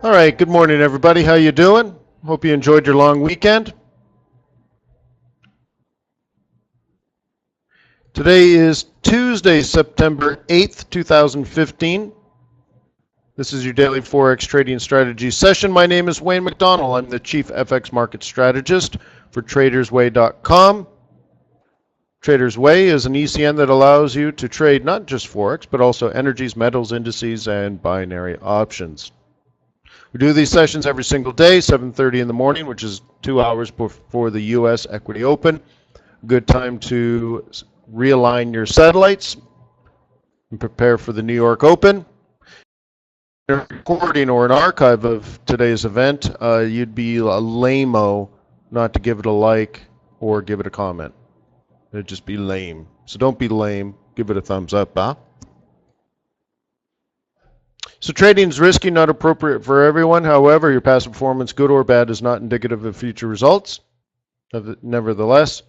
All right, good morning, everybody. How you doing? Hope you enjoyed your long weekend. Today is Tuesday, September 8th, 2015. This is your daily Forex trading strategy session. My name is Wayne McDonell. I'm the Chief FX Market Strategist for TradersWay.com. TradersWay is an ECN that allows you to trade not just Forex, but also energies, metals, indices, and binary options. We do these sessions every single day, 7:30 in the morning, which is 2 hours before the U.S. Equity Open. Good time to realign your satellites and prepare for the New York Open. A recording or an archive of today's event, you'd be a lame-o not to give it a like or give it a comment. It'd just be lame. So don't be lame. Give it a thumbs up, huh? So trading is risky, not appropriate for everyone. However, your past performance, good or bad, is not indicative of future results. Nevertheless,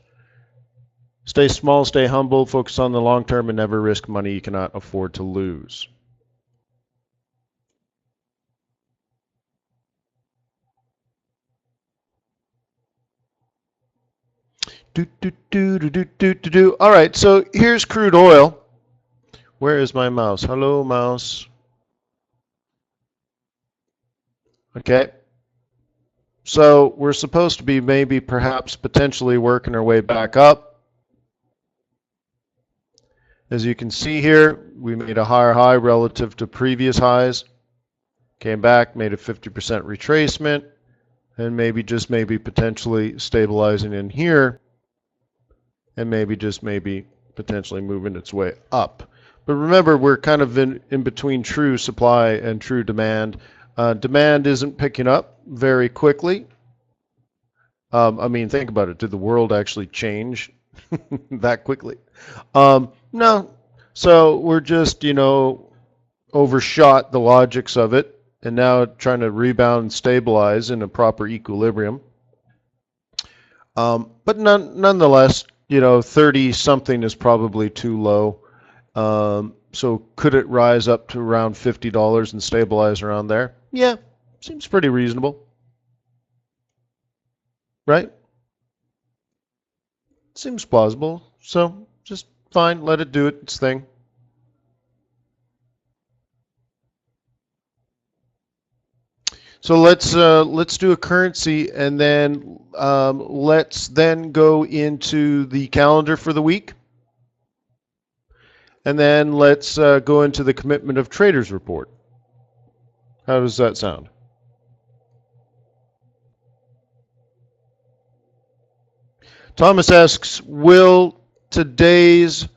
stay small, stay humble, focus on the long term, and never risk money you cannot afford to lose. All right, so here's crude oil. Where is my mouse? Hello, mouse. Okay. So we're supposed to be maybe perhaps potentially working our way back up. As you can see here, we made a higher high relative to previous highs. Came back, made a 50% retracement, and maybe just maybe potentially stabilizing in here, and maybe just maybe potentially moving its way up. But remember, we're kind of in between true supply and true demand. Demand isn't picking up very quickly. I mean, think about it. Did the world actually change that quickly? No. So we're just, overshot the logics of it, and now trying to rebound and stabilize in a proper equilibrium. But nonetheless, 30-something is probably too low. So could it rise up to around $50 and stabilize around there? Yeah, seems pretty reasonable. Right? Seems plausible. So just fine, let it do its thing. So let's do a currency, and then let's then go into the calendar for the week. And then let's go into the commitment of traders report. How does that sound? Thomas asks, will today's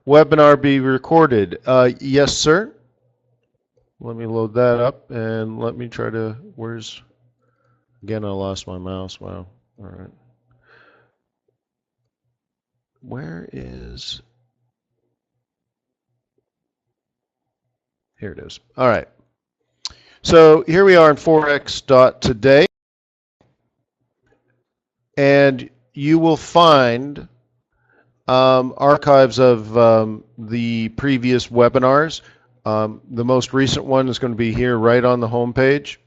webinar be recorded? Yes, sir. Let me load that up, and let me try to, again, I lost my mouse. Wow. All right. Where is, here it is. All right. So here we are in forex.today, and you will find archives of the previous webinars. The most recent one is going to be here right on the home page.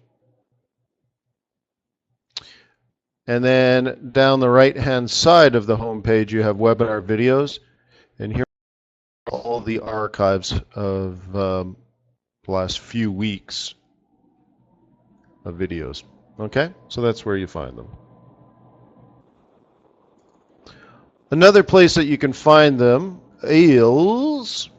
And then down the right-hand side of the home page, you have webinar videos. And here are all the archives of the last few weeks of videos. Okay, so that's where you find them. Another place that you can find them is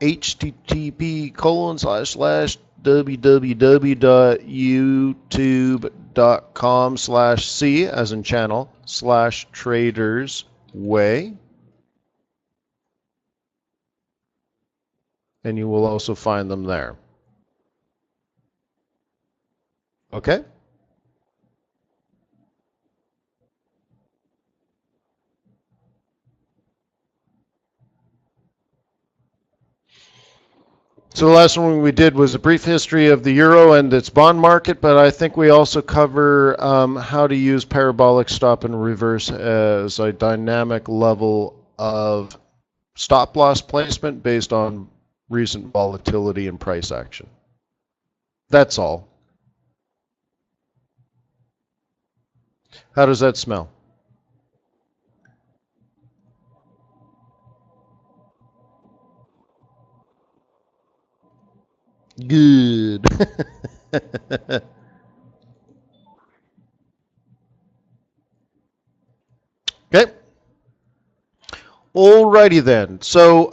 http://www.youtube.com/c as in channel /tradersway. And you will also find them there. Okay? So the last one we did was a brief history of the euro and its bond market, but I think we also cover how to use parabolic stop and reverse as a dynamic level of stop loss placement based on recent volatility and price action. That's all. How does that smell? Good. Okay. Alrighty then. So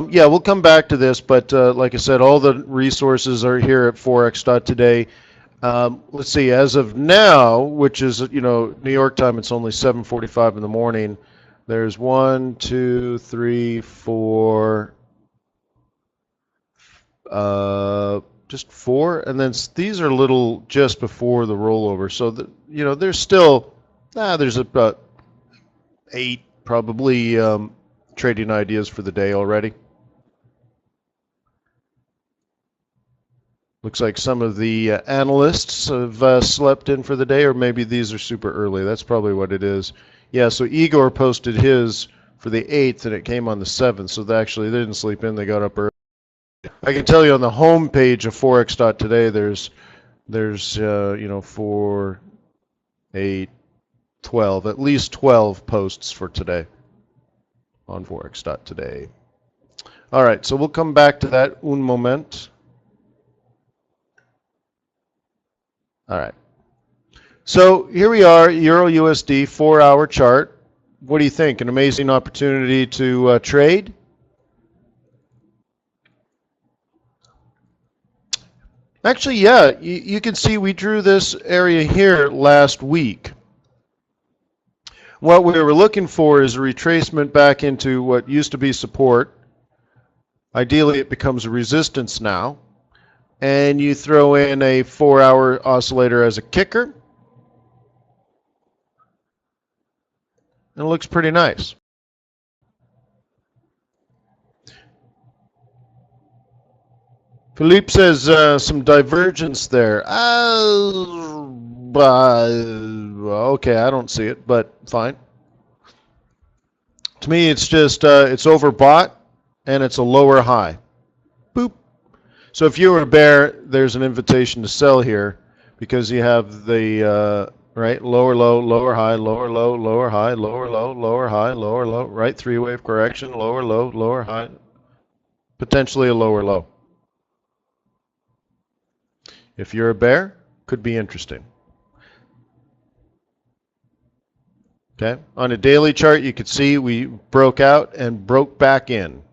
yeah, we'll come back to this, but like I said, all the resources are here at forex.today. Let's see, as of now, which is, New York time, it's only 7:45 in the morning. There's 1, 2, 3, 4, just 4, and then these are little just before the rollover. So, there's still, there's about 8 probably trading ideas for the day already. Looks like some of the analysts have slept in for the day, or maybe these are super early. That's probably what it is. Yeah, so Igor posted his for the 8th, and it came on the 7th. So they didn't sleep in. They got up early. I can tell you on the home page of forex.today, there's 4, 8, 12, at least 12 posts for today on forex.today. All right, so we'll come back to that un moment. All right. So here we are, Euro USD 4-hour chart. What do you think? An amazing opportunity to trade? Actually, yeah, you can see we drew this area here last week. What we were looking for is a retracement back into what used to be support. Ideally, it becomes a resistance now. And you throw in a 4-hour oscillator as a kicker. And it looks pretty nice. Philippe says some divergence there. Okay, I don't see it, but fine. To me, it's just it's overbought and it's a lower high. Boop. So if you were a bear, there's an invitation to sell here because you have the right lower low, lower high, lower low, lower high, lower low, lower high, lower low, right 3-wave correction, lower low, lower high, potentially a lower low. If you're a bear, could be interesting. Okay, on a daily chart, you could see we broke out and broke back in.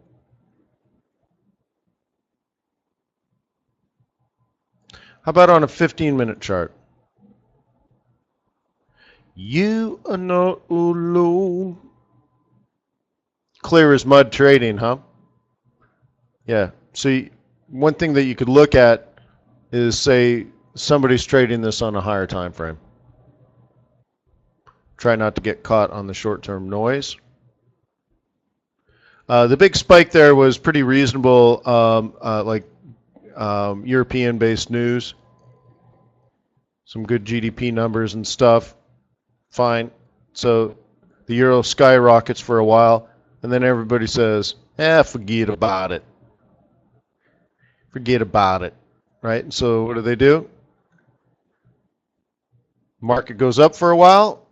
How about on a 15-minute chart? You are not alone. Clear as mud trading, huh? Yeah. So one thing that you could look at is, say, somebody's trading this on a higher time frame. Try not to get caught on the short-term noise. The big spike there was pretty reasonable, European-based news. Some good GDP numbers and stuff. Fine. So the euro skyrockets for a while, and then everybody says, forget about it. Forget about it. Right? And so what do? Market goes up for a while,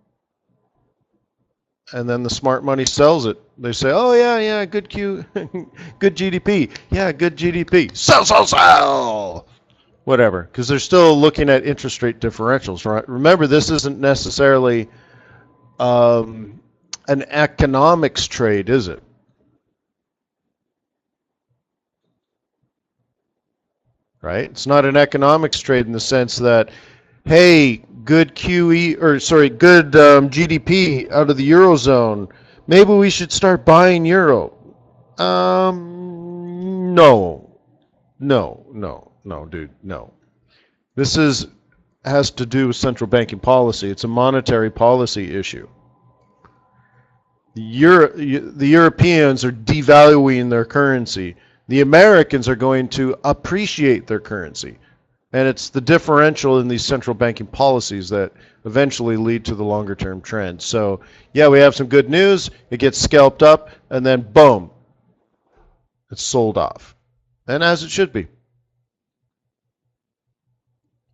and then the smart money sells it. They say, oh, yeah, good good GDP. Yeah, good GDP. Sell. Whatever, because they're still looking at interest rate differentials, right? Remember, this isn't necessarily an economics trade, is it? Right? It's not an economics trade in the sense that, hey, good good GDP out of the Eurozone. Maybe we should start buying euro. No, dude, no. This has to do with central banking policy. It's a monetary policy issue. The Europeans are devaluing their currency. The Americans are going to appreciate their currency. And it's the differential in these central banking policies that eventually lead to the longer term trend. So, yeah, we have some good news. It gets scalped up, and then boom, it's sold off. and as it should be.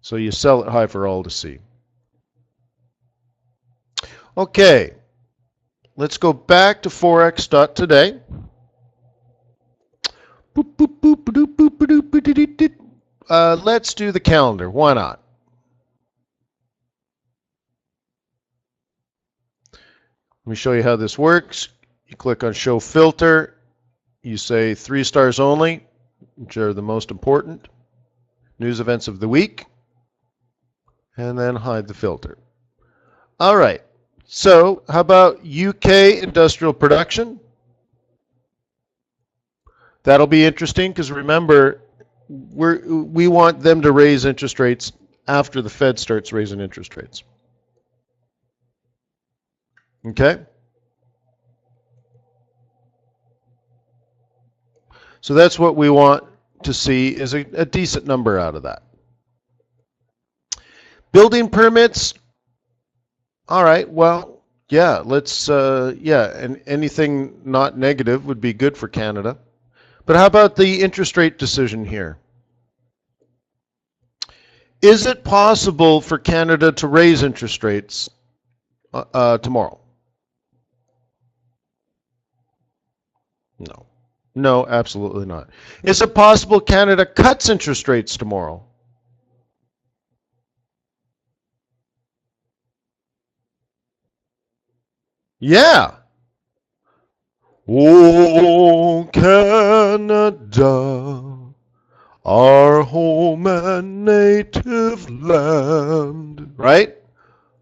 So you sell it high for all to see. Okay, let's go back to forex.today. Let's do the calendar. Why not? Let me show you how this works. You click on Show Filter. You say 3 stars only, which are the most important. News events of the week. And then hide the filter. All right. So how about UK industrial production? That'll be interesting because remember, we want them to raise interest rates after the Fed starts raising interest rates. Okay? So that's what we want to see is a decent number out of that. Building permits. All right, well, yeah, let's, and anything not negative would be good for Canada. But how about the interest rate decision here? Is it possible for Canada to raise interest rates tomorrow? No. No, absolutely not. Is it possible Canada cuts interest rates tomorrow? Yeah. Oh, Canada, our home and native land. Right?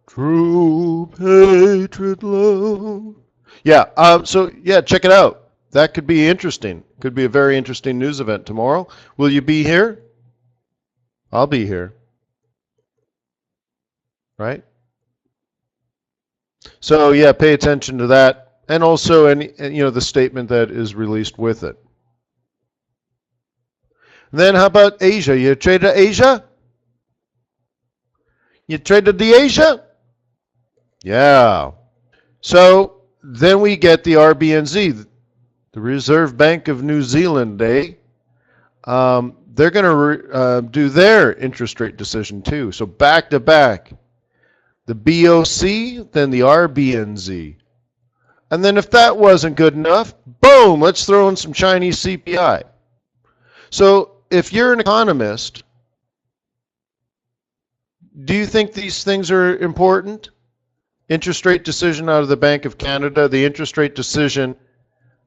True patriot love. Yeah, check it out. That could be interesting. Could be a very interesting news event tomorrow. Will you be here? I'll be here. Right? So yeah, pay attention to that, and also the statement that is released with it. And then how about Asia? You traded Asia? You traded the Asia? Yeah. So then we get the RBNZ, the Reserve Bank of New Zealand, eh? They're going to do their interest rate decision too. So back to back. The BOC, then the RBNZ. And then if that wasn't good enough, boom, let's throw in some Chinese CPI. So if you're an economist, do you think these things are important? Interest rate decision out of the Bank of Canada, the interest rate decision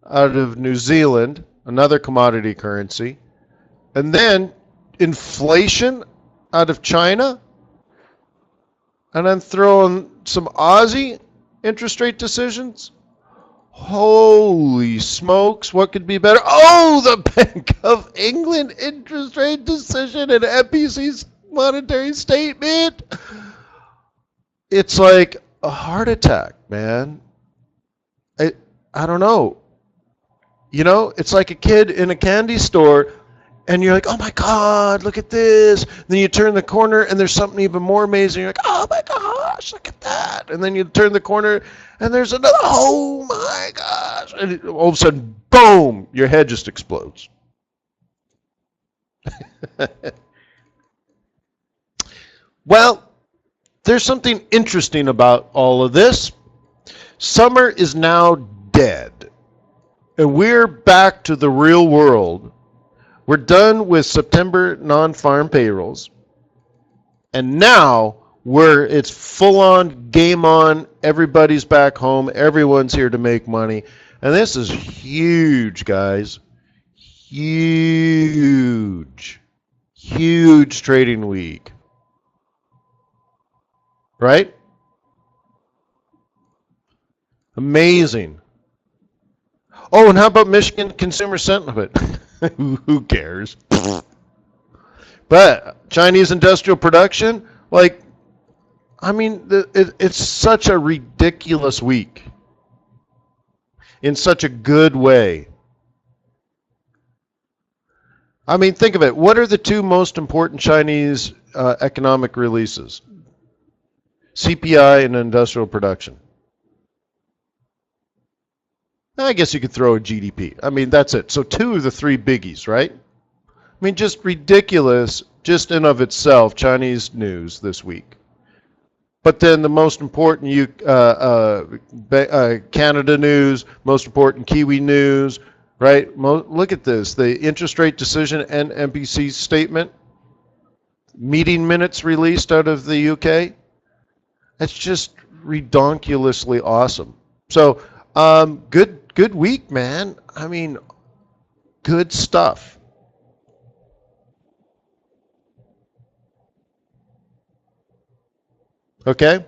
out of New Zealand, another commodity currency, and then inflation out of China, and then throwing some Aussie interest rate decisions. Holy smokes, what could be better? Oh, the Bank of England interest rate decision and MPC's monetary statement. It's like a heart attack, man. I don't know. You know, it's like a kid in a candy store and you're like, oh my God, look at this. Then you turn the corner and there's something even more amazing. You're like, oh my gosh, look at that. And then you turn the corner and there's another, oh my gosh. And all of a sudden, boom, your head just explodes. Well, there's something interesting about all of this. Summer is now dead. And we're back to the real world. We're done with September non-farm payrolls. And now it's full on, game on, everybody's back home, everyone's here to make money. And this is huge, guys. Huge. Huge trading week. Right? Amazing. Oh, and how about Michigan consumer sentiment? Who cares? But Chinese industrial production, it's such a ridiculous week in such a good way. I mean, think of it. What are the two most important Chinese economic releases? CPI and industrial production. I guess you could throw a GDP. I mean, that's it. So two of the three biggies, right? I mean, just ridiculous, just in of itself, Chinese news this week. But then the most important Canada news, most important Kiwi news, right? Look at this, the interest rate decision and MPC statement, meeting minutes released out of the UK. It's just redonkulously awesome. So good week, man. I mean, good stuff. Okay?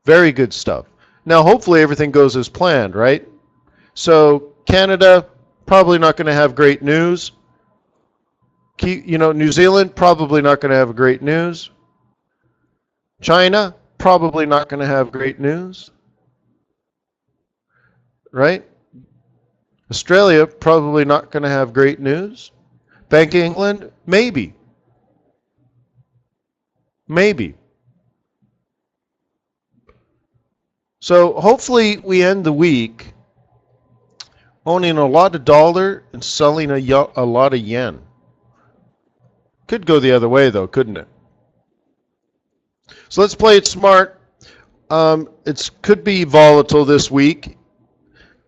Very good stuff. Now, hopefully everything goes as planned, right? So Canada, probably not going to have great news. New Zealand, probably not going to have great news. China, probably not going to have great news. Right? Australia, probably not going to have great news. Bank of England, maybe. Maybe. So hopefully we end the week owning a lot of dollar and selling a lot of yen. Could go the other way though, couldn't it? So let's play it smart. It could be volatile this week.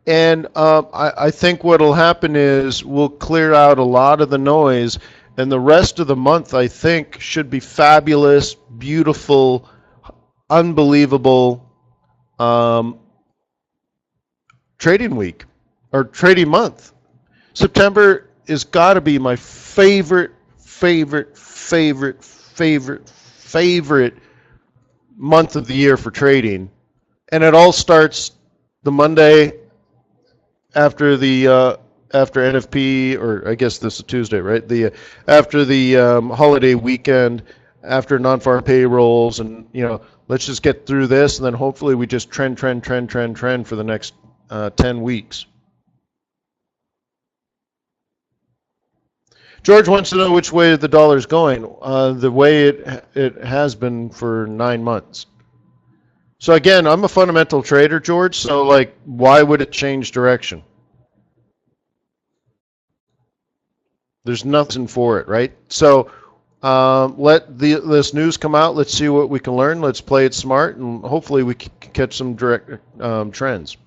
And I think what will happen is we'll clear out a lot of the noise. And the rest of the month, I think, should be fabulous, beautiful, unbelievable trading week or trading month. September has got to be my favorite month of the year for trading. And it all starts the Monday after the after NFP, or I guess this is Tuesday, right? After the holiday weekend, after non-farm payrolls, and let's just get through this, and then hopefully we just trend for the next 10 weeks. George wants to know which way the dollar's going. The way it has been for 9 months. So again, I'm a fundamental trader, George. So why would it change direction? There's nothing for it, right? So let this news come out. Let's see what we can learn. Let's play it smart, and hopefully we can catch some direct trends.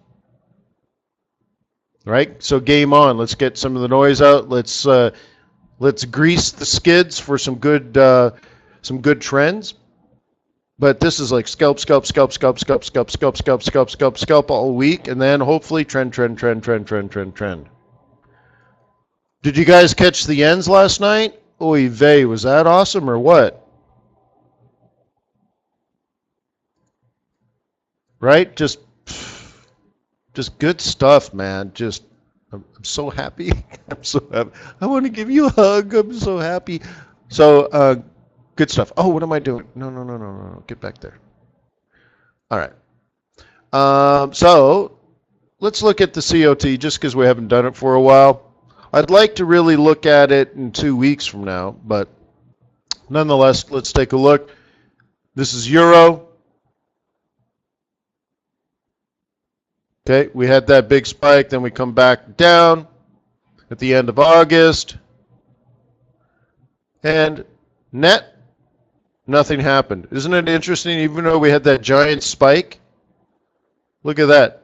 Right? So game on. Let's get some of the noise out. Let's grease the skids for some good trends. But this is like scalp all week, and then hopefully trend. Did you guys catch the yens last night? Oy vey, was that awesome or what? Right? Just good stuff, man. I'm so happy. I'm so happy. I want to give you a hug. I'm so happy. So, good stuff. Oh, what am I doing? No. Get back there. All right. So, let's look at the COT just because we haven't done it for a while. I'd like to really look at it in 2 weeks from now, but nonetheless, let's take a look. This is Euro. Okay, we had that big spike, then we come back down at the end of August. And net, nothing happened. Isn't it interesting, even though we had that giant spike? Look at that.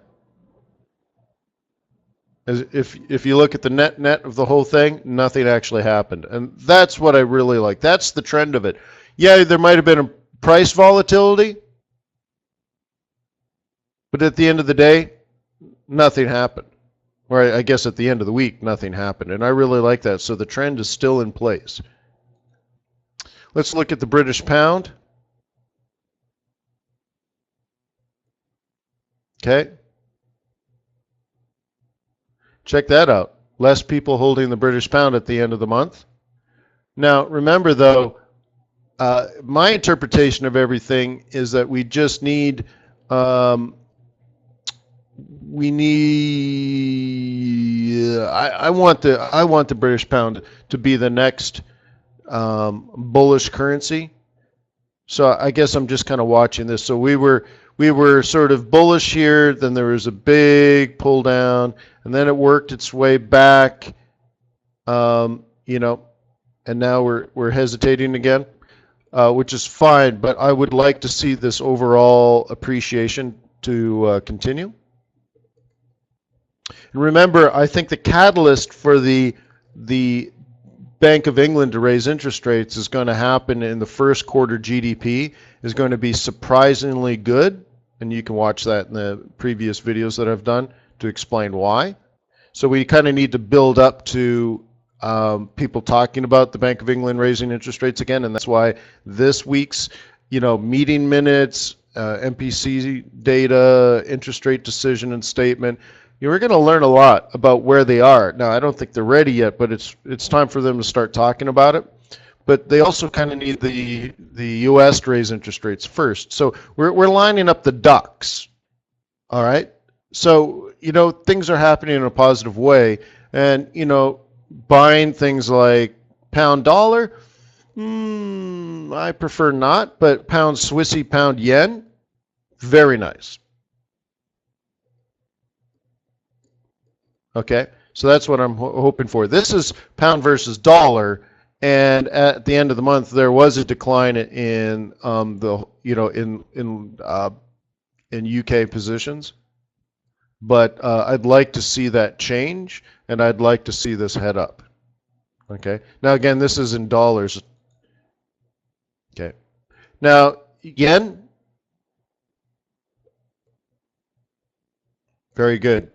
If you look at the net of the whole thing, nothing actually happened. And that's what I really like. That's the trend of it. Yeah, there might have been a price volatility, but at the end of the day, nothing happened. Or I guess at the end of the week, nothing happened. And I really like that. So the trend is still in place. Let's look at the British pound. Okay. Check that out. Less people holding the British pound at the end of the month. Now, remember though, my interpretation of everything is that we just need, I want the British pound to be the next bullish currency. So I guess I'm just kind of watching this. So we were sort of bullish here, then there was a big pull down, and then it worked its way back you know, and now we're hesitating again, which is fine, but I would like to see this overall appreciation to continue. And remember, I think the catalyst for the Bank of England to raise interest rates is going to happen in the first quarter. GDP is going to be surprisingly good, and you can watch that in the previous videos that I've done to explain why. So we kind of need to build up to people talking about the Bank of England raising interest rates again, and that's why this week's meeting minutes, MPC data, interest rate decision and statement, you're going to learn a lot about where they are. Now, I don't think they're ready yet, but it's time for them to start talking about it. But they also kind of need the U.S. to raise interest rates first. So we're lining up the ducks. All right. So things are happening in a positive way, and buying things like pound dollar, I prefer not, but pound Swissy, pound yen, very nice. Okay, so that's what I'm hoping for. This is pound versus dollar, and at the end of the month there was a decline in in UK positions, but I'd like to see that change, and I'd like to see this head up. Okay, now again, this is in dollars. Okay, now yen, very good.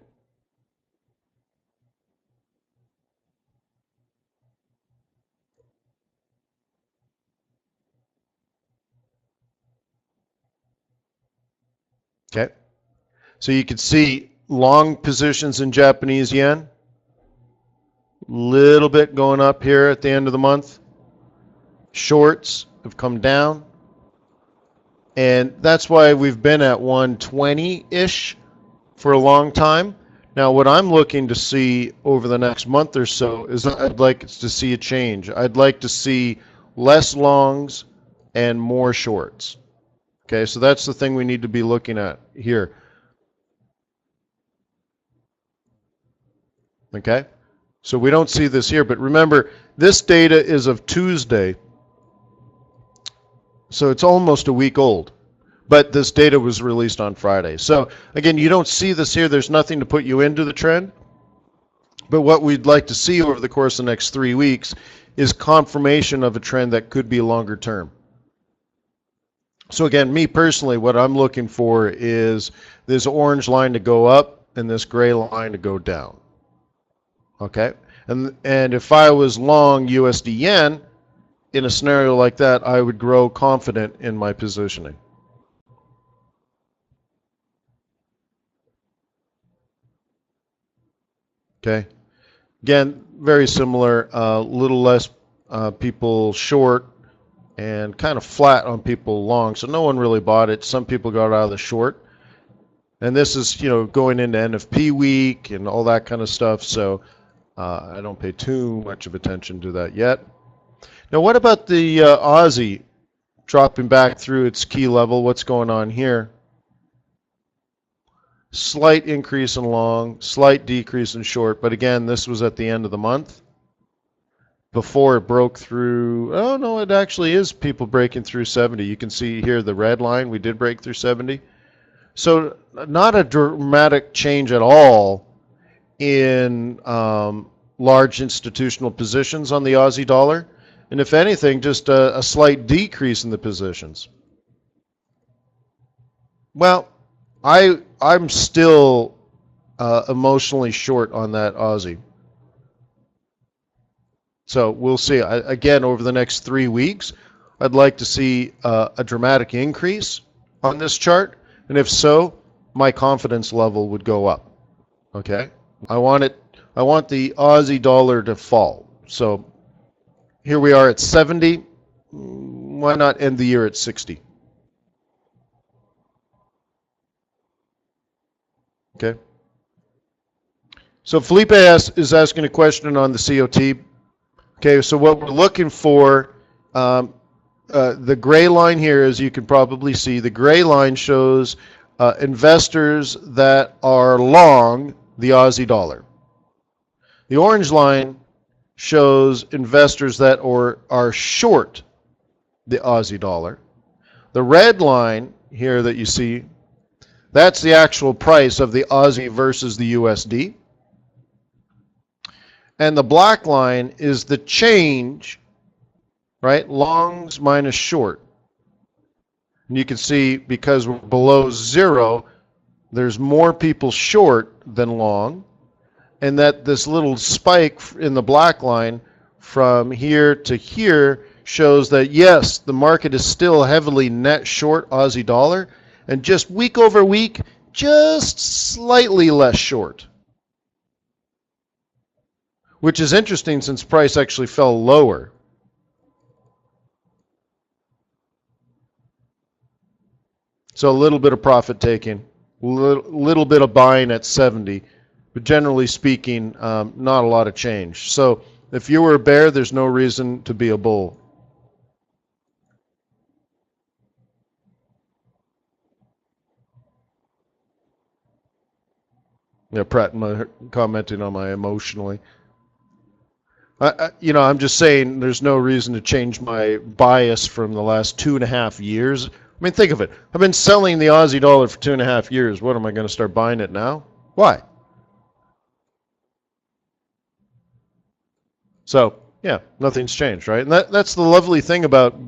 Okay, so you can see long positions in Japanese yen, little bit going up here at the end of the month. Shorts have come down, and that's why we've been at 120-ish for a long time. Now, what I'm looking to see over the next month or so is I'd like to see a change. I'd like to see less longs and more shorts. Okay, so that's the thing we need to be looking at here. Okay, so we don't see this here, but remember, this data is of Tuesday, so it's almost a week old, but this data was released on Friday. So again, you don't see this here. There's nothing to put you into the trend, but what we'd like to see over the course of the next 3 weeks is confirmation of a trend that could be longer term. So again, me personally, what I'm looking for is this orange line to go up and this gray line to go down. Okay, and if I was long USD yen in a scenario like that, I would grow confident in my positioning. Okay, again, very similar, little less people short and kind of flat on people long, so no one really bought it. Some people got out of the short, and this is going into NFP week and all that kind of stuff, so I don't pay too much of attention to that yet. Now, what about the Aussie dropping back through its key level? What's going on here? Slight increase in long, slight decrease in short, but again, this was at the end of the month before it broke through. Oh no, it actually is people breaking through 70. You can see here the red line, we did break through 70. So not a dramatic change at all in large institutional positions on the Aussie dollar, and if anything, just a slight decrease in the positions. Well, I'm still emotionally short on that Aussie. So we'll see. Again, over the next 3 weeks, I'd like to see a dramatic increase on this chart, and if so, my confidence level would go up. Okay, I want the Aussie dollar to fall. So here we are at 70. Why not end the year at 60? Okay. So Felipe is asking a question on the COT. Okay, so what we're looking for, the gray line here, as you can probably see, the gray line shows investors that are long the Aussie dollar. The orange line shows investors that are short the Aussie dollar. The red line here that you see, that's the actual price of the Aussie versus the USD. And the black line is the change, right? Longs minus short. And you can see because we're below zero, there's more people short than long. And that this little spike in the black line from here to here shows that, yes, the market is still heavily net short Aussie dollar, and just week over week, just slightly less short. Which is interesting since price actually fell lower. So a little bit of profit taking, little bit of buying at 70, but generally speaking, not a lot of change. So if you were a bear, there's no reason to be a bull. Yeah, Pratt commenting on my emotionally. I'm just saying there's no reason to change my bias from the last 2.5 years. I mean, think of it. I've been selling the Aussie dollar for 2.5 years. What, am I going to start buying it now? Why? So, yeah, nothing's changed, right? And that's the lovely thing about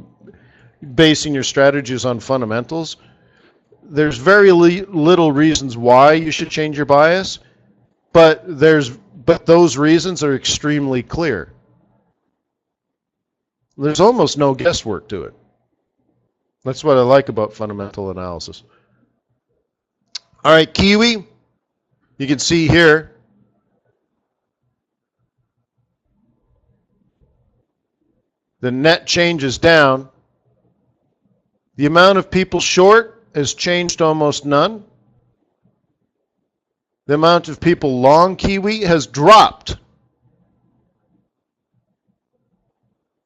basing your strategies on fundamentals. There's very little reasons why you should change your bias, but those reasons are extremely clear. There's almost no guesswork to it. That's what I like about fundamental analysis. All right, Kiwi, you can see here, the net change is down. The amount of people short has changed almost none. The amount of people long Kiwi has dropped.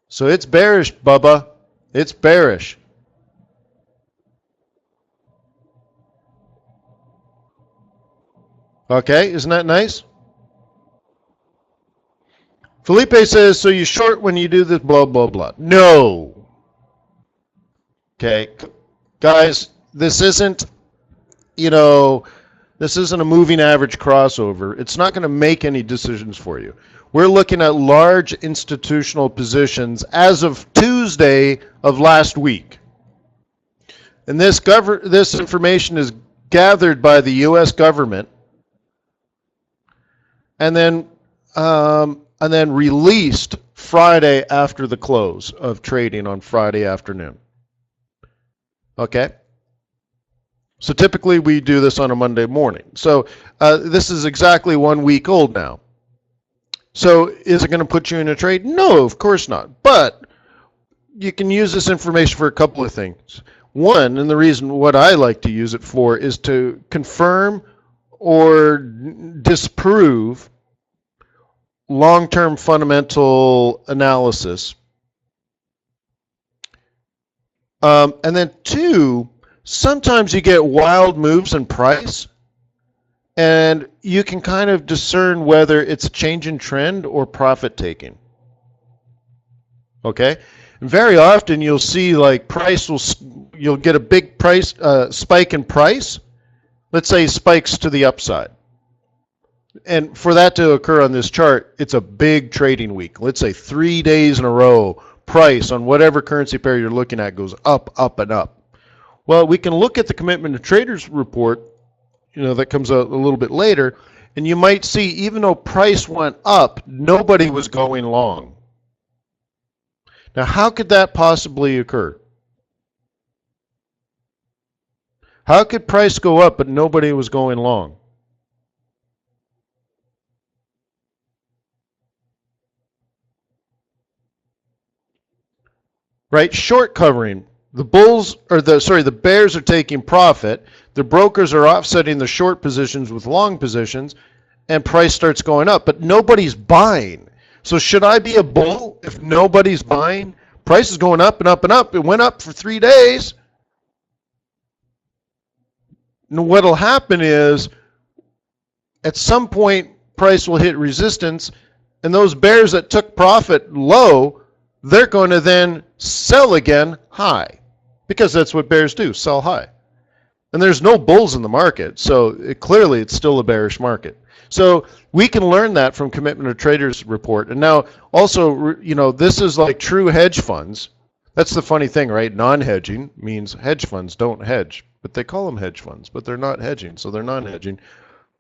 So it's bearish, Bubba. It's bearish. Okay, isn't that nice? Felipe says, so you short when you do this blah, blah, blah. No. Okay, guys, this isn't, this isn't a moving average crossover. It's not going to make any decisions for you. We're looking at large institutional positions as of Tuesday of last week. And this information is gathered by the U.S. government and then released Friday after the close of trading on Friday afternoon. Okay? So typically we do this on a Monday morning. So this is exactly 1 week old now. So is it going to put you in a trade? No, of course not. But you can use this information for a couple of things. One, and the reason what I like to use it for is to confirm or disprove long-term fundamental analysis. And then two, sometimes you get wild moves in price, and you can kind of discern whether it's a change in trend or profit taking. Okay? And very often you'll see like you'll get a big price spike in price. Let's say spikes to the upside. And for that to occur on this chart, it's a big trading week. Let's say 3 days in a row, price on whatever currency pair you're looking at goes up, up, and up. Well, we can look at the commitment to traders report, that comes out a little bit later, and you might see even though price went up, nobody was going long. Now, how could that possibly occur? How could price go up but nobody was going long? Right? Short covering. The bears are taking profit. The brokers are offsetting the short positions with long positions, and price starts going up, but nobody's buying. So should I be a bull if nobody's buying? Price is going up and up and up. It went up for 3 days. And what'll happen is at some point price will hit resistance, And those bears that took profit low, they're going to then sell again high, because that's what bears do, sell high. And there's no bulls in the market, so clearly it's still a bearish market. So we can learn that from Commitment of Traders report. And now also, this is like true hedge funds. That's the funny thing, right? Non-hedging means hedge funds don't hedge, but they call them hedge funds, but they're not hedging, so they're non-hedging.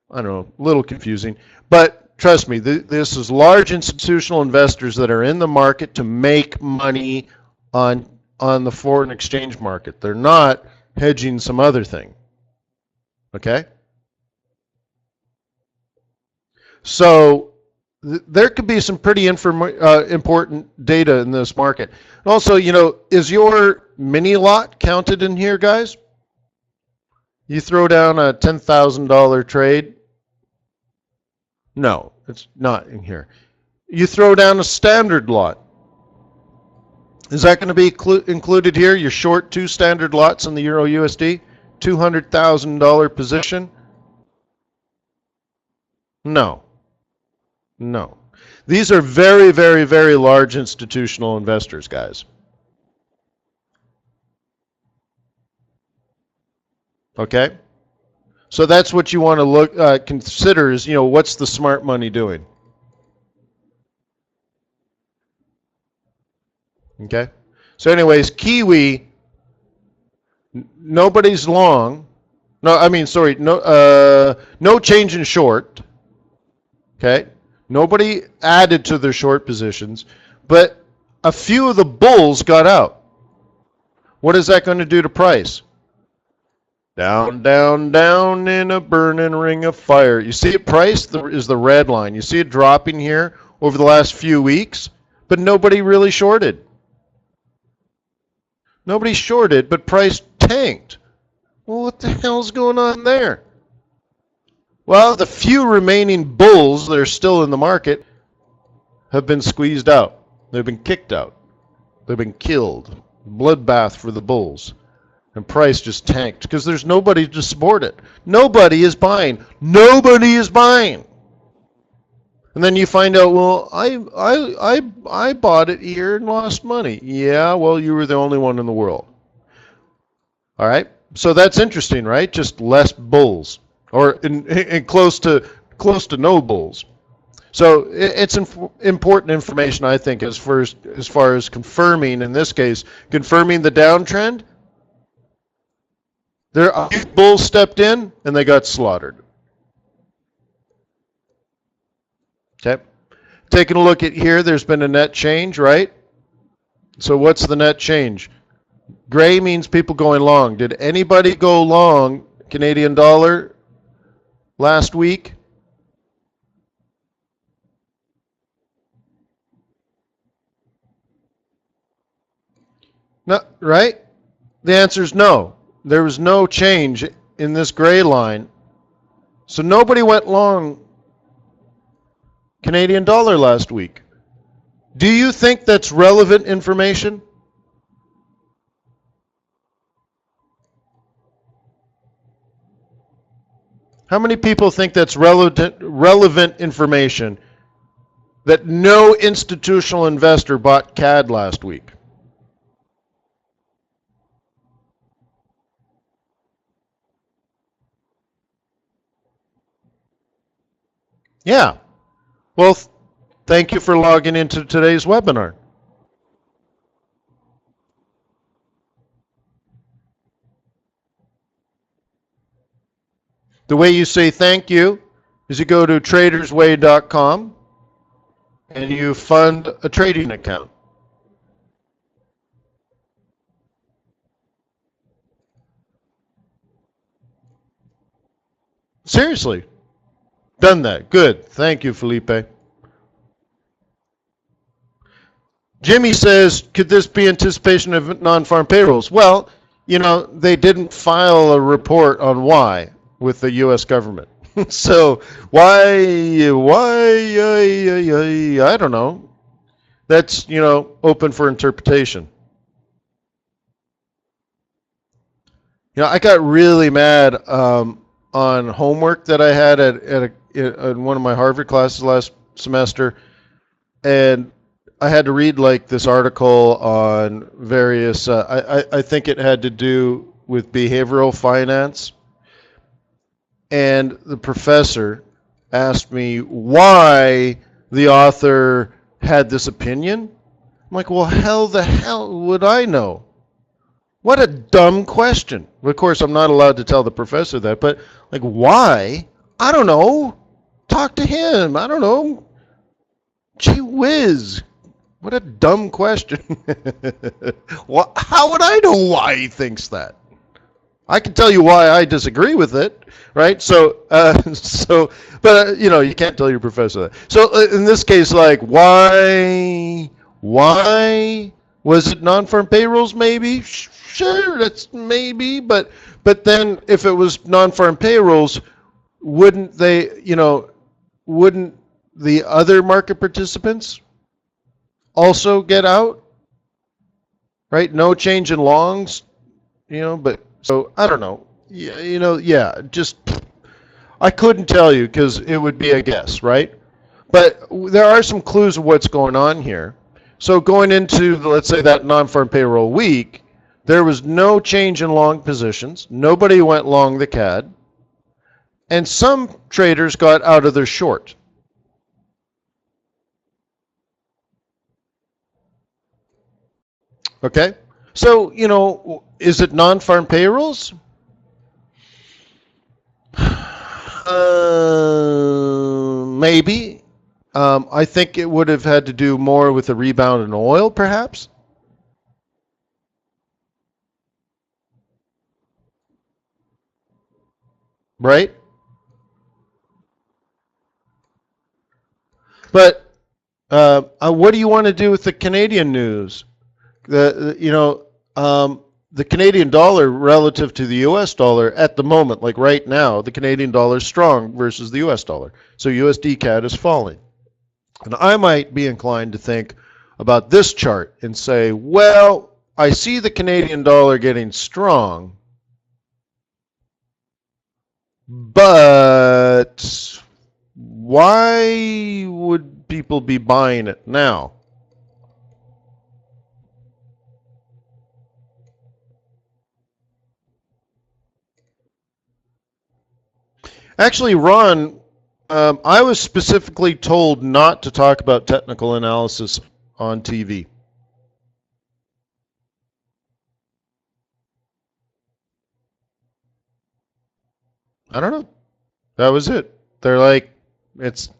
I don't know, a little confusing. But trust me, this is large institutional investors that are in the market to make money on the foreign exchange market. They're not hedging some other thing. Okay? So there could be some pretty important data in this market. And also, is your mini lot counted in here, guys? You throw down a $10,000 trade? No, it's not in here. You throw down a standard lot. Is that going to be included here? You're short 2 standard lots in the Euro USD? $200,000 position? No. No. These are very, very, very large institutional investors, guys. Okay? So that's what you want to consider is, what's the smart money doing? Okay? So anyways, Kiwi, nobody's long. No change in short. Okay? Nobody added to their short positions, but a few of the bulls got out. What is that going to do to price? Down, down, down in a burning ring of fire. You see it, price is the red line. You see it dropping here over the last few weeks, but nobody really shorted. Nobody shorted, but price tanked. Well, what the hell's going on there? Well, the few remaining bulls that are still in the market have been squeezed out. They've been kicked out. They've been killed. Bloodbath for the bulls. And price just tanked because there's nobody to support it. Nobody is buying. Nobody is buying. And then you find out, well, I bought it here and lost money. Yeah, well, you were the only one in the world. All right? So that's interesting, right? Just less bulls, or in close to no bulls. So it's important information, I think, as far as confirming, in this case, confirming the downtrend. Bulls stepped in and they got slaughtered. Okay. Taking a look at here, there's been a net change, right? So what's the net change? Gray means people going long. Did anybody go long Canadian dollar last week? No, right? The answer is no. There was no change in this gray line. So nobody went long Canadian dollar last week. Do you think that's relevant information? How many people think that's relevant information that no institutional investor bought CAD last week? Yeah. Well, thank you for logging into today's webinar. The way you say thank you is you go to TradersWay.com and you fund a trading account. Seriously. Done that. Good. Thank you, Felipe. Jimmy says, could this be anticipation of non-farm payrolls? Well, they didn't file a report on why with the U.S. government. So why, I don't know. That's, open for interpretation. I got really mad on homework that I had at one of my Harvard classes last semester and I had to read like this article on various. I think it had to do with behavioral finance, and the professor asked me why the author had this opinion. I'm like, well, how the hell would I know? What a dumb question. Of course, I'm not allowed to tell the professor that, but like, why? I don't know. Talk to him. I don't know. Gee whiz. What a dumb question. How would I know why he thinks that? I can tell you why I disagree with it, right? But you can't tell your professor that. So in this case, like, why was it non-farm payrolls? Maybe, sure, that's maybe, but then if it was non-farm payrolls, wouldn't they, wouldn't the other market participants also get out, right? No change in longs, but so I don't know. Yeah, just I couldn't tell you because it would be a guess, right? But there are some clues of what's going on here. So going into, let's say, that non-farm payroll week, there was no change in long positions. Nobody went long the CAD. And some traders got out of their short. Okay? So, is it non-farm payrolls? Maybe. I think it would have had to do more with a rebound in oil, perhaps. Right? But what do you want to do with the Canadian news? The Canadian dollar relative to the U.S. dollar at the moment, like right now, the Canadian dollar is strong versus the U.S. dollar. So USD CAD is falling. And I might be inclined to think about this chart and say, well, I see the Canadian dollar getting strong, but why would people be buying it now? Actually, Ron, I was specifically told not to talk about technical analysis on TV. I don't know. That was it. They're like,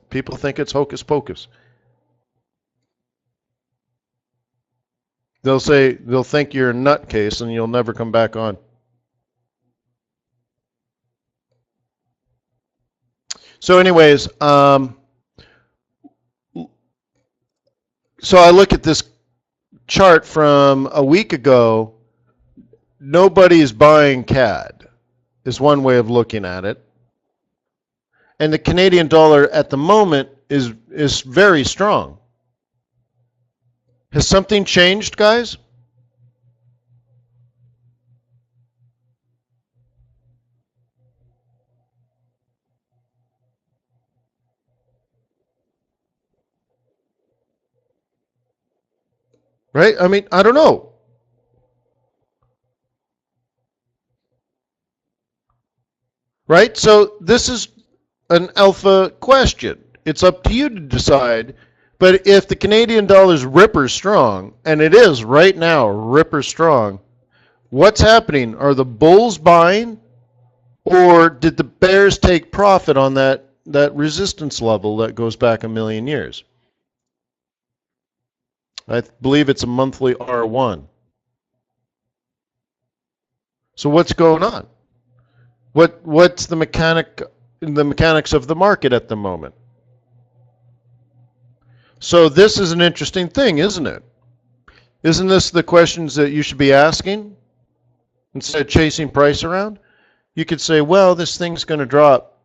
people think it's hocus pocus. They'll think you're a nutcase and you'll never come back on. So, anyways, so I look at this chart from a week ago. Nobody's buying CAD is one way of looking at it. And the Canadian dollar at the moment is very strong. Has something changed, guys? Right? I mean, I don't know. Right? So this is an alpha question. It's up to you to decide. But if the Canadian dollar's ripper strong, and it is right now ripper strong, what's happening? Are the bulls buying, or did the bears take profit on that resistance level that goes back a million years? I believe it's a monthly R1. So what's going on? What's the mechanics of the market at the moment? So this is an interesting thing, isn't it? Isn't this the questions that you should be asking instead of chasing price around? You could say, well, this thing's going to drop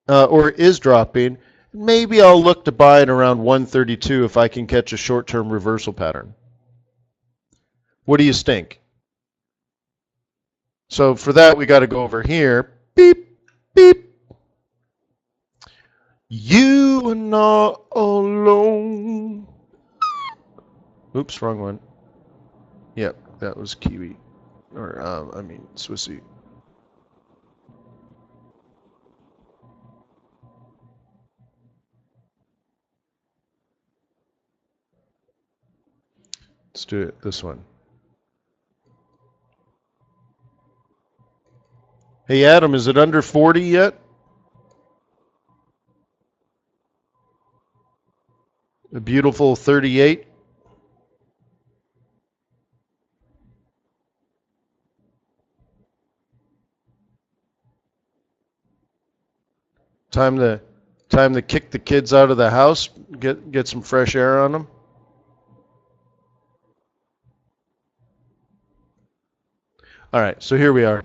or is dropping. Maybe I'll look to buy it around 132 if I can catch a short-term reversal pattern. What do you think? So for that, we got to go over here. Beep, beep. You are not alone. Oops, wrong one. Yep, that was Kiwi. Or, I mean, Swissy. Let's do it, this one. Hey, Adam, is it under 40 yet? A beautiful 38. Time to kick the kids out of the house, get some fresh air on them. All right, so here we are.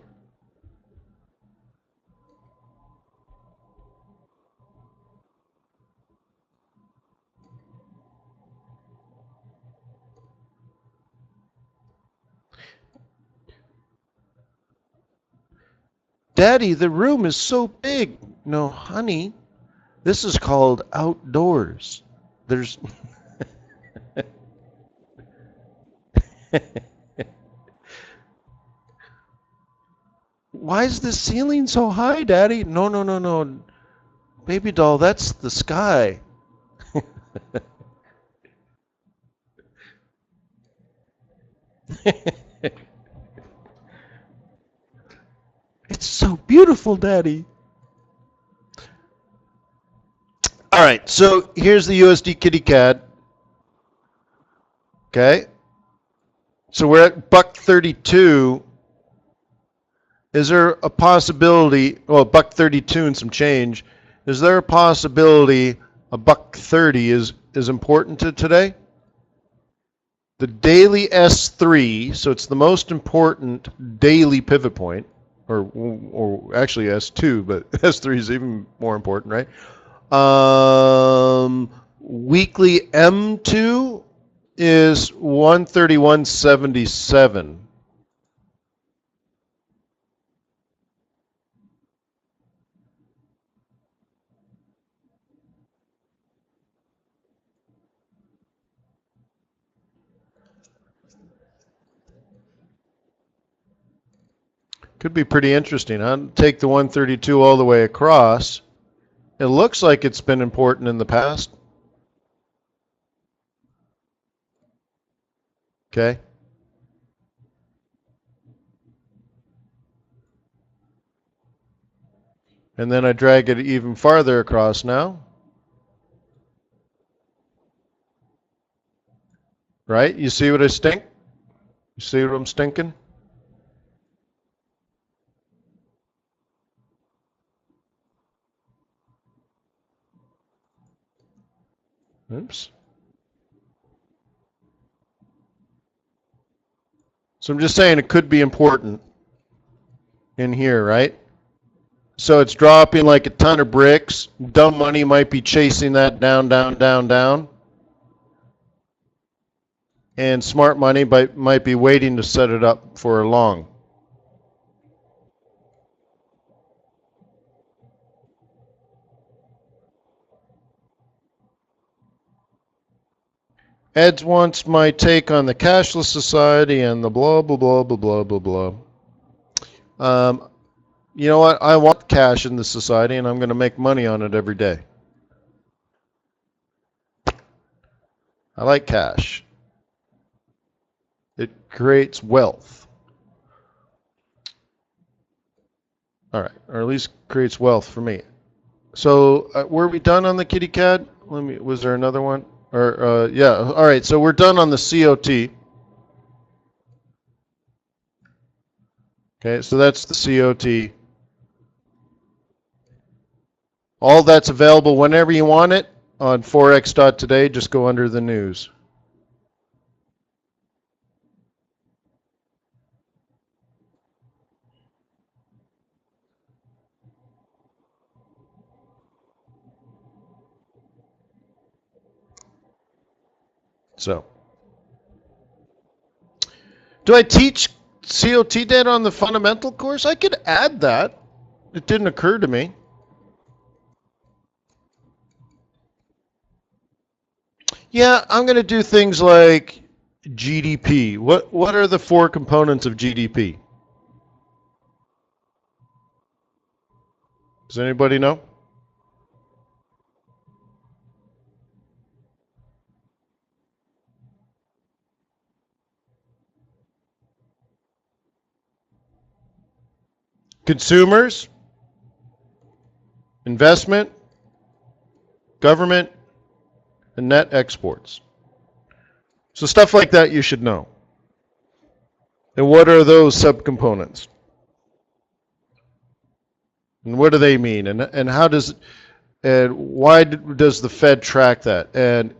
Daddy, the room is so big. No, honey, this is called outdoors. There's Why is the ceiling so high, Daddy? No, no, no, no. Baby doll, that's the sky. It's so beautiful, Daddy. All right, so here's the USD kitty cat. Okay. So we're at buck 32. Is there a possibility, well, buck 32 and some change, is there a possibility a buck 30 is important to today? The daily S3, so it's the most important daily pivot point, or actually S2, but S3 is even more important, right? Weekly M2 is 131.77. Could be pretty interesting. I'll take the 132 all the way across. It looks like it's been important in the past. Okay. And then I drag it even farther across now. Right? You see what I stink? You see what I'm stinking? Oops. So I'm just saying it could be important in here, right? So it's dropping like a ton of bricks. Dumb money might be chasing that down, down, down, down. And smart money might be waiting to set it up for a long. Ed wants my take on the cashless society and the blah, blah, blah, blah, blah, blah, blah. You know what? I want cash in this society, and I'm going to make money on it every day. I like cash. It creates wealth. All right, or at least creates wealth for me. So were we done on the kitty cat? Was there another one? Or yeah. All right. So we're done on the COT. Okay. So that's the COT. All that's available whenever you want it on forex.today. Just go under the news. So, do I teach COT data on the fundamental course? I could add that. It didn't occur to me. Yeah, I'm going to do things like GDP. What are the four components of GDP? Does anybody know? Consumers, investment, government, and net exports. So stuff like that you should know. And what are those subcomponents? And what do they mean? And how does and why does the Fed track that? And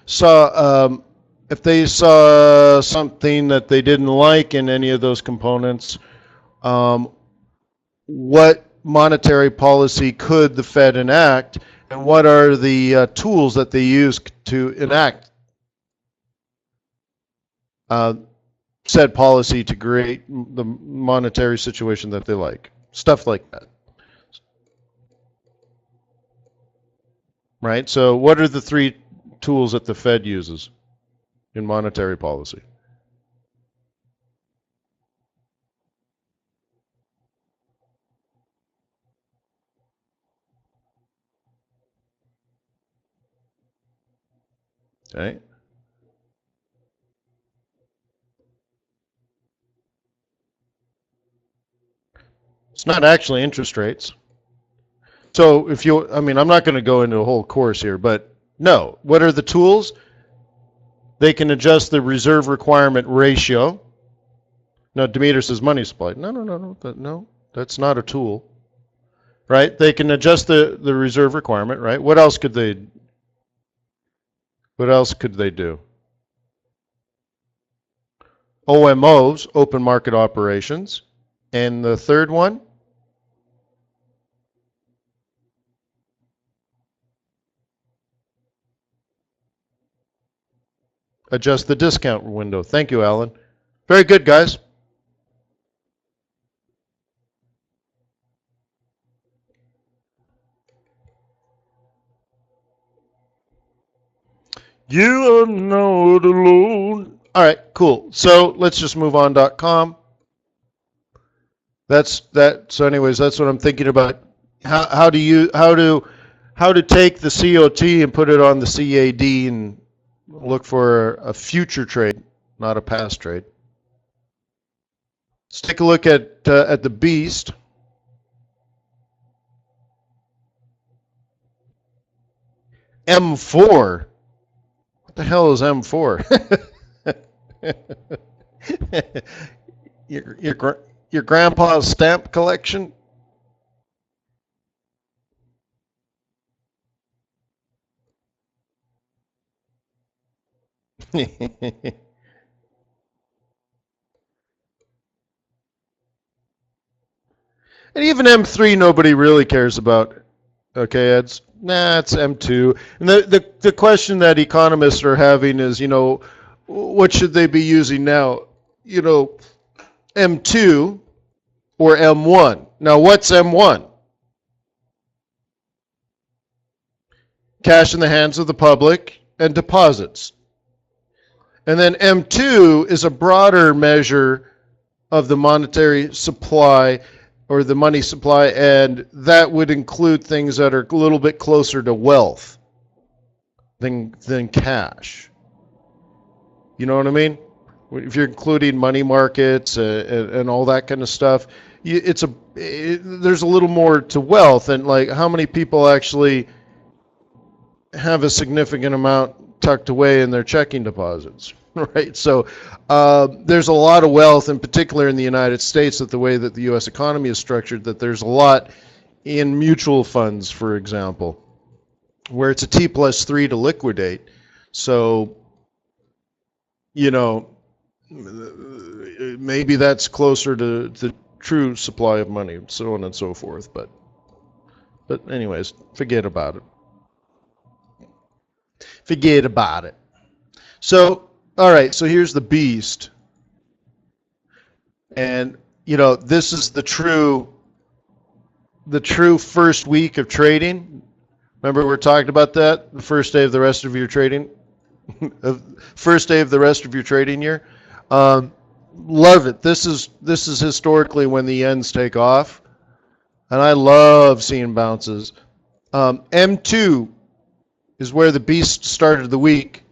saw if they saw something that they didn't like in any of those components, what monetary policy could the Fed enact, and what are the tools that they use to enact said policy to create the monetary situation that they like? Stuff like that. Right? So what are the three tools that the Fed uses in monetary policy? Okay. It's not actually interest rates. So if you, I mean, I'm not going to go into a whole course here, but no. What are the tools? They can adjust the reserve requirement ratio. No, Demeter says money supply. No, that's not a tool. Right? They can adjust the reserve requirement, right? What else could they do? OMOs, open market operations. And the third one? Adjust the discount window. Thank you, Alan. Very good, guys. You are not alone. All right, cool. So let's just move on.com. That's that. So, anyways, that's what I'm thinking about. How to take the COT and put it on the CAD and look for a future trade, not a past trade. Let's take a look at the beast. M4. What the hell is M4? your grandpa's stamp collection? And even M3 nobody really cares about. Okay, it's it's M2. And the question that economists are having is, what should they be using now? M2 or M1. Now, what's M1? Cash in the hands of the public and deposits. And then M2 is a broader measure of the monetary supply or the money supply, and that would include things that are a little bit closer to wealth than thecash. You know what I mean? If you're including money markets and all that kind of stuff, there's a little more to wealth, and like how many people actually have a significant amount tucked away in their checking deposits, right? So there's a lot of wealth, in particular in the United States, that the way that the U.S. economy is structured, that there's a lot in mutual funds, for example, where it's a T+3 to liquidate. So, maybe that's closer to the true supply of money, so on and so forth. But anyways, forget about it. Forget about it. So, all right, so here's the beast. And, this is the true first week of trading. Remember we were talking about that the first day of the rest of your trading, first day of the rest of your trading year. Um, Love it. This is historically when the yens take off, and I love seeing bounces. M2 is where the beast started the week.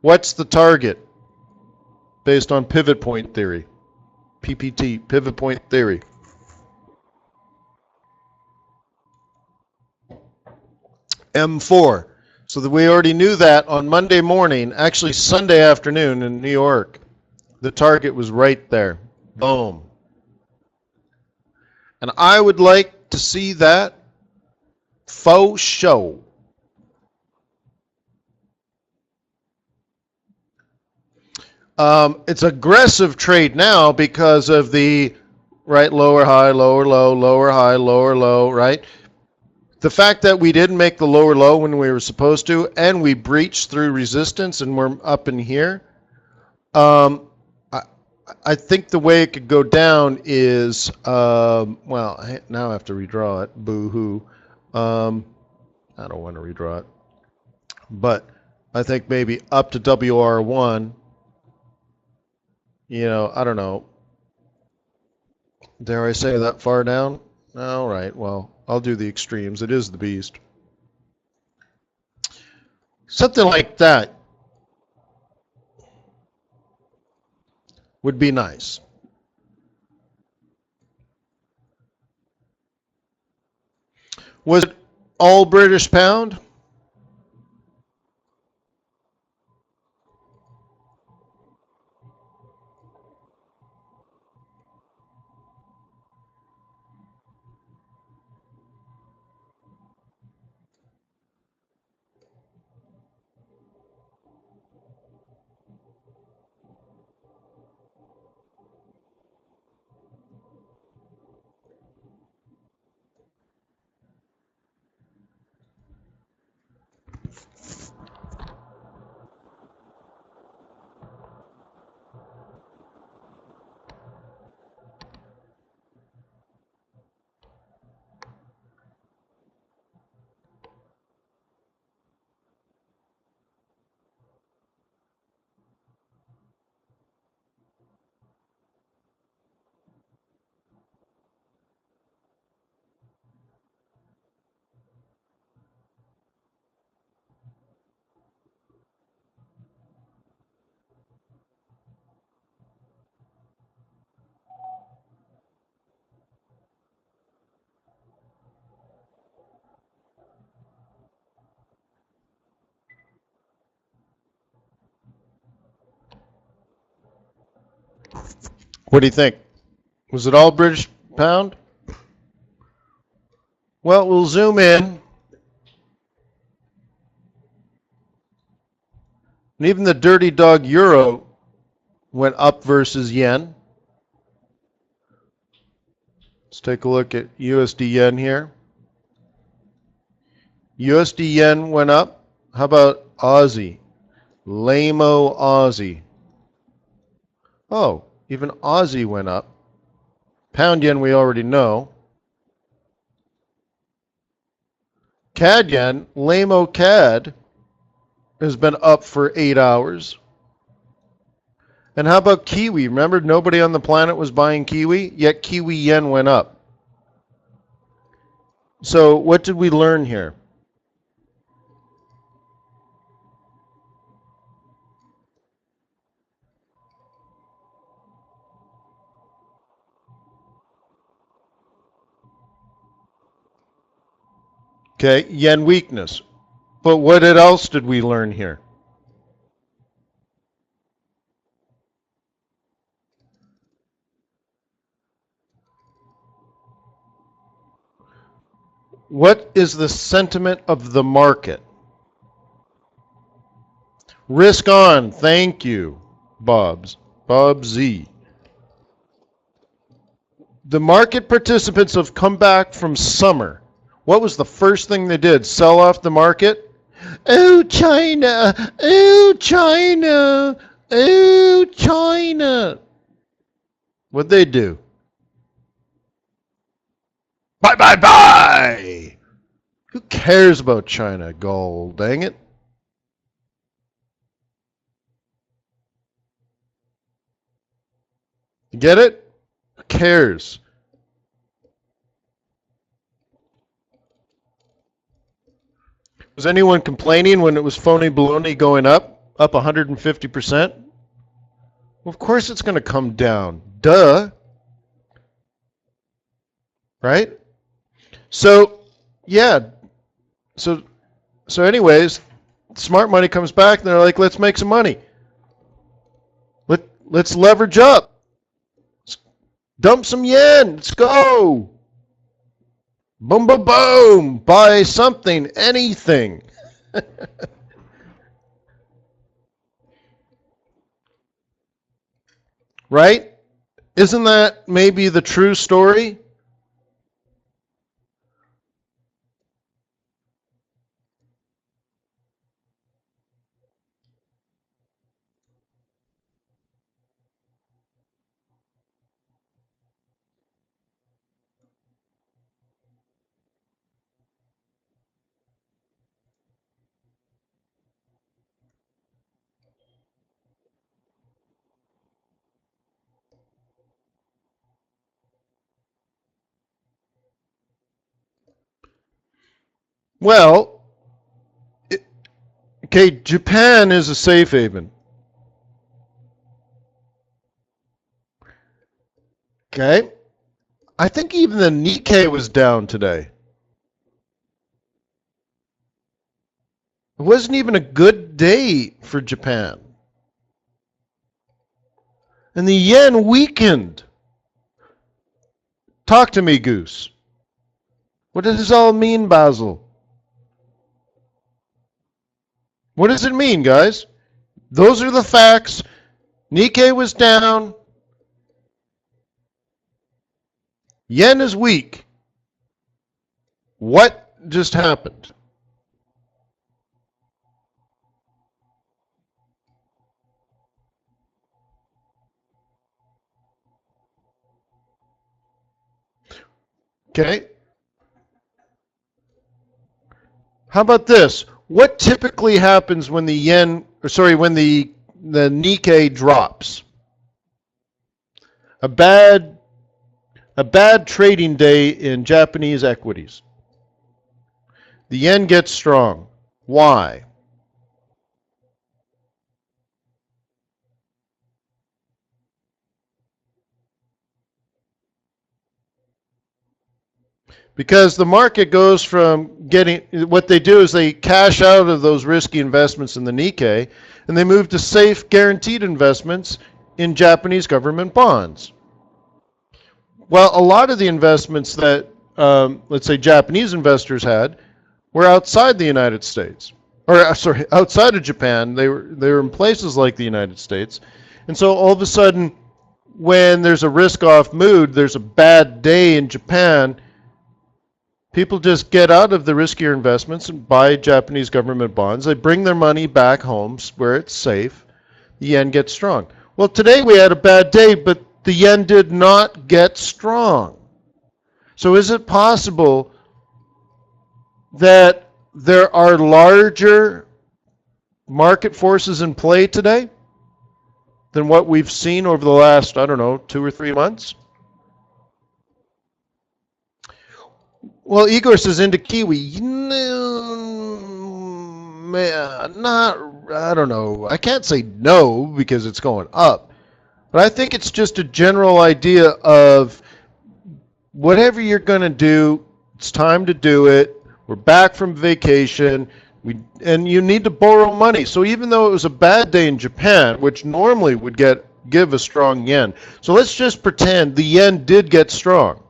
What's the target based on pivot point theory? PPT, pivot point theory. M4. So that we already knew that on Monday morning, actually Sunday afternoon in New York. The target was right there. Boom. And I would like to see that faux show. It's aggressive trade now because of the right lower high, lower low, lower high, lower low, right? The fact that we didn't make the lower low when we were supposed to, and we breached through resistance and we're up in here. I think the way it could go down is, well, now I have to redraw it. Boo-hoo. I don't want to redraw it. But I think maybe up to WR1, I don't know. Dare I say that far down? All right, well, I'll do the extremes. It is the beast. Something like that would be nice. Was it all British pound? What do you think? Was it all British pound? Well, we'll zoom in. And even the dirty dog euro went up versus yen. Let's take a look at USD yen here. USD yen went up. How about Aussie? Lame-o Aussie. Oh, even Aussie went up. Pound yen we already know. CAD yen, lame-o CAD, has been up for 8 hours. And how about Kiwi? Remember, nobody on the planet was buying Kiwi, yet Kiwi yen went up. So what did we learn here? Okay, yen weakness. But what else did we learn here? What is the sentiment of the market? Risk on. Thank you, Bob Z. The market participants have come back from summer. What was the first thing they did? Sell off the market? Oh, China! Oh, China! Oh, China! What'd they do? Bye, bye, bye! Who cares about China gold, dang it? You get it? Who cares? Was anyone complaining when it was phony baloney going up 150%? Well, of course it's going to come down. Duh. Right? So, yeah. So anyways, smart money comes back and they're like, let's make some money. Let's leverage up. Let's dump some yen. Let's go. Boom, boom, boom. Buy something, anything. Right? Isn't that maybe the true story? Well, okay, Japan is a safe haven. Okay. I think even the Nikkei was down today. It wasn't even a good day for Japan. And the yen weakened. Talk to me, Goose. What does this all mean, Basil? What does it mean, guys? Those are the facts. Nikkei was down. Yen is weak. What just happened? Okay. How about this? What typically happens when the Nikkei drops? A bad trading day in Japanese equities. The yen gets strong. Why? Because the market goes from what they do is they cash out of those risky investments in the Nikkei, and they move to safe, guaranteed investments in Japanese government bonds. Well, a lot of the investments that, let's say, Japanese investors had were outside the United States. Outside of Japan. They were in places like the United States. And so all of a sudden, when there's a risk-off mood, there's a bad day in Japan, people just get out of the riskier investments and buy Japanese government bonds. They bring their money back home where it's safe. The yen gets strong. Well, today we had a bad day, but the yen did not get strong. So is it possible that there are larger market forces in play today than what we've seen over the last, 2 or 3 months? Well, Igor says into Kiwi. I don't know. I can't say no because it's going up. But I think it's just a general idea of whatever you're going to do, it's time to do it. We're back from vacation. And you need to borrow money. So even though it was a bad day in Japan, which normally would give a strong yen. So let's just pretend the yen did get strong.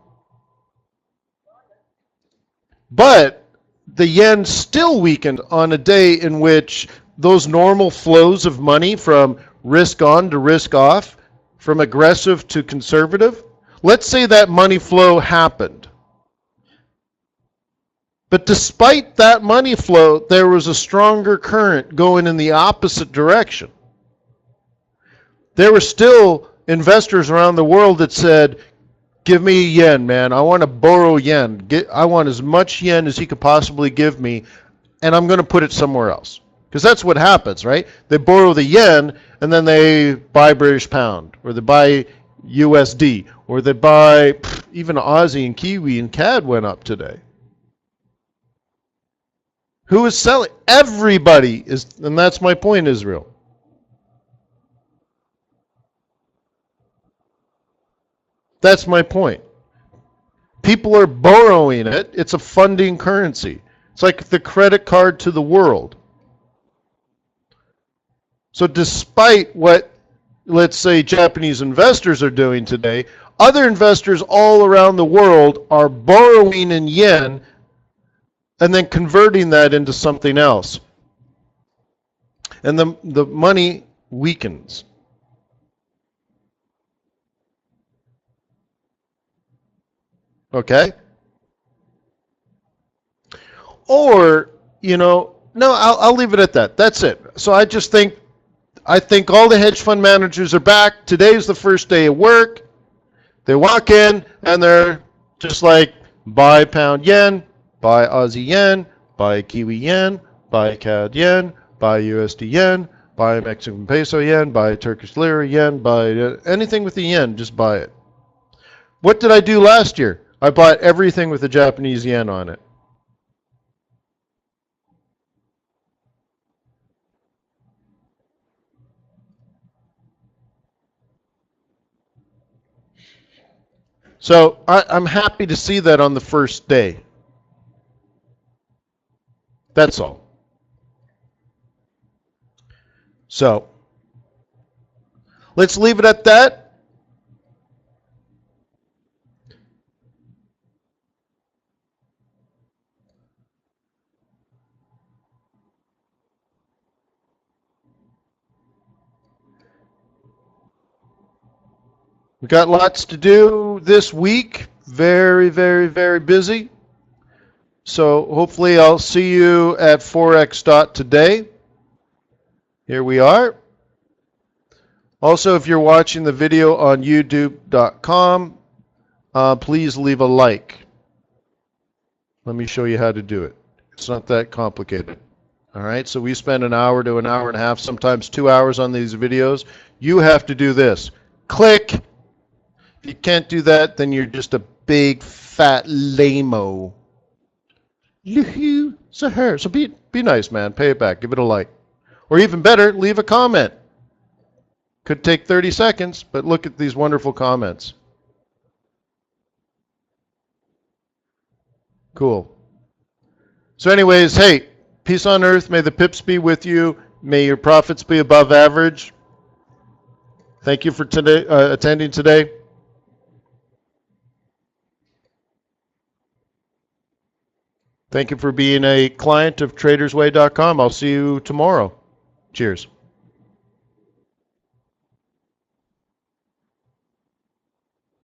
But the yen still weakened on a day in which those normal flows of money from risk on to risk off, from aggressive to conservative, let's say that money flow happened. But despite that money flow, there was a stronger current going in the opposite direction. There were still investors around the world that said, Give me yen, man. I want to borrow yen. I want as much yen as he could possibly give me, and I'm going to put it somewhere else. Because that's what happens, right? They borrow the yen, and then they buy British pound, or they buy USD, or they buy even Aussie and Kiwi and CAD went up today. Who is selling? Everybody is, and that's my point, Israel. That's my point. People are borrowing it. It's a funding currency. It's like the credit card to the world. So despite what, let's say, Japanese investors are doing today, other investors all around the world are borrowing in yen and then converting that into something else. And the money weakens. Okay? Or, no, I'll leave it at that. That's it. So I think all the hedge fund managers are back. Today's the first day of work. They walk in and they're just like, buy pound yen, buy Aussie yen, buy Kiwi yen, buy CAD yen, buy USD yen, buy Mexican peso yen, buy Turkish lira yen, buy anything with the yen, just buy it. What did I do last year? I bought everything with the Japanese yen on it. So I'm happy to see that on the first day. That's all. So let's leave it at that. We got lots to do this week. Very, very, very busy. So hopefully I'll see you at forex.today. Here we are. Also, if you're watching the video on youtube.com, please leave a like. Let me show you how to do it. It's not that complicated. All right, so we spend an hour to an hour and a half, sometimes 2 hours on these videos. You have to do this. Click. If you can't do that, then you're just a big fat lame-o. So be nice, man. Pay it back. Give it a like. Or even better, leave a comment. Could take 30 seconds, but look at these wonderful comments. Cool. So anyways, hey, peace on earth. May the pips be with you. May your profits be above average. Thank you for today, attending today. Thank you for being a client of TradersWay.com. I'll see you tomorrow. Cheers.